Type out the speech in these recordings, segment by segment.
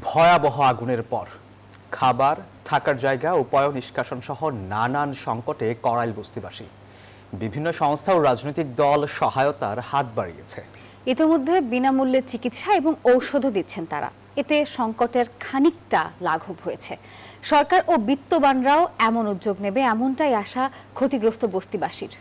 ভয়াবহ আগুনের পর খাবার, থাকার জায়গা ও পয় নিষ্কাশন সহ নানান সংকটে করাইল বস্তিবাসী। বিভিন্ন সংস্থা ও রাজনৈতিক দল সহায়তার হাত বাড়িয়েছে। ইতিমধ্যে বিনামূল্যে চিকিৎসা এবং ঔষধও দিচ্ছেন তারা। এতে সংকটের খানিকটা লাঘব হয়েছে। সরকার ও বিত্তবানরাও এমন উদ্যোগ নেবে, এমনটাই আশা ক্ষতিগ্রস্ত বস্তিবাসীর।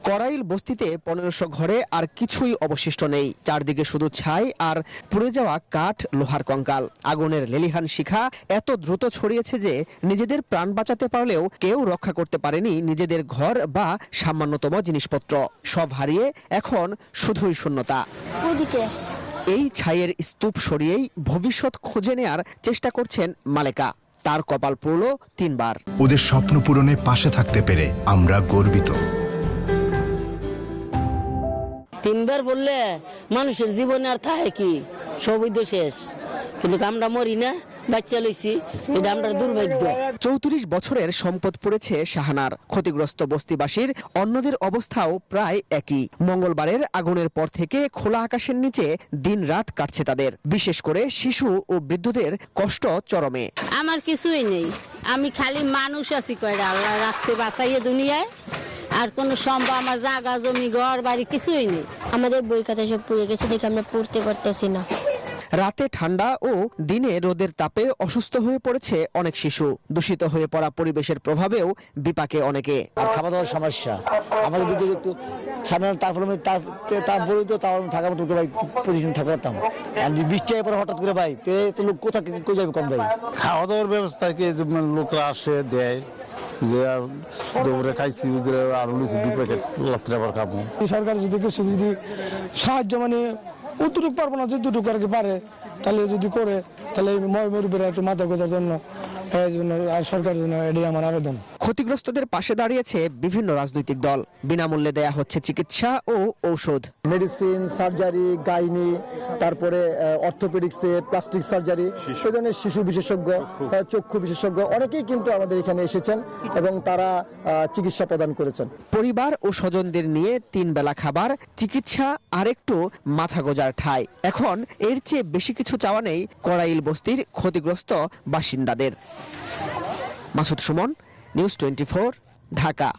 করাইল বস্তিতে 1500 ঘরে আর কিছুই অবশিষ্ট নেই। চারদিকে শুধু ছাই আর পুড়ে যাওয়া কাঠ, লোহার কঙ্কাল। আগুনের লেলিহান শিখা এত দ্রুত ছড়িয়েছে যে নিজেদের প্রাণ বাঁচাতে পারলেও কেউ রক্ষা করতে পারেনি নিজেদের ঘর বা সামান্যতম জিনিসপত্র। সব হারিয়ে এখন শুধুই শূন্যতা। এই ছাইয়ের স্তূপ সরিয়েই ভবিষ্যৎ খুঁজে নেয়ার চেষ্টা করছেন মালেকা। তার কপাল পড়ল 3 বার। ওদের স্বপ্ন পূরণে পাশে থাকতে পেরে আমরা গর্বিত। 3 বার বললে মানুষের জীবনে আর থাকে কি, সবই তো শেষ। কিন্তু আমরা মরি না, বাচ্চা লইছি, এটা আমরা দুর্ভাগ্য। 34 বছরের সম্পদ পড়েছে শাহানার। ক্ষতিগ্রস্ত বস্তিবাসীর অন্যদের অবস্থাও প্রায় একই। মঙ্গলবারের আগুনের পর থেকে খোলা আকাশের নিচে দিন রাত কাটছে তাদের। বিশেষ করে শিশু ও বৃদ্ধদের কষ্ট চরমে। আমার কিছুই নেই, আমি খালি মানুষ আছি, কয়টা আল্লাহ রাখছে বাঁচাইয়ে দুনিয়ায়। আর কোনো সম্ভব আমার জায়গা জমি ঘর বাড়ি কিছুই নেই। আমাদের বই খাতা সব পুড়ে গেছে, দেখে আমরা পড়তে পারতেছি না। রাতে ঠান্ডা ও দিনে রোদের তাপে অসুস্থ হয়ে পড়েছে অনেক শিশু। দূষিত হয়ে পড়া পরিবেশের প্রভাবেও বিপাকে অনেকে। আর খাওয়া দাওয়ার সমস্যা আমাদের যদি একটু সামনে, তারপরে তারপরে তো তাও থাকার মতো ভাই পজিশন থাকতে পারতাম। আর যদি বৃষ্টি হয় পরে হঠাৎ করে ভাই তো লোক কোথায় কই যাবে কম ভাই। খাওয়া দাওয়ার ব্যবস্থা কি লোকরা আসে দেয়, যে দুপুরে খাইছি আর লুচি 2 প্যাকেট রাত্রে আবার খাবো। সরকার যদি কিছু যদি সাহায্য মানে অতটুকু পারবো না, যতটুকু আর কি পারে তাহলে যদি করে, তাহলে মরুবের একটু মাথা গোজার জন্য আর সরকারের জন্য এটাই আমার আবেদন। ক্ষতিগ্রস্তদের পাশে দাঁড়িয়েছে বিভিন্ন রাজনৈতিক দল। বিনামূল্যে দেয়া হচ্ছে চিকিৎসা ও ঔষধ। মেডিসিন, সার্জারি, গাইনি, তারপরে অর্থোপেডিক্সে, প্লাস্টিক সার্জারি, এই ধরনের শিশু বিশেষজ্ঞ, চক্ষু বিশেষজ্ঞ অনেকেই কিন্তু আমাদের এখানে এসেছেন এবং তারা চিকিৎসা প্রদান করেছেন। পরিবার ও স্বজনদের নিয়ে 3 বেলা খাবার, চিকিৎসা আর একটু মাথা গোজার ঠাঁই। এখন এর চেয়ে বেশি কিছু চাওয়া নেই করাইল বস্তির ক্ষতিগ্রস্ত বাসিন্দাদের। মাসুদ সুমন, নিউজ 24, ঢাকা।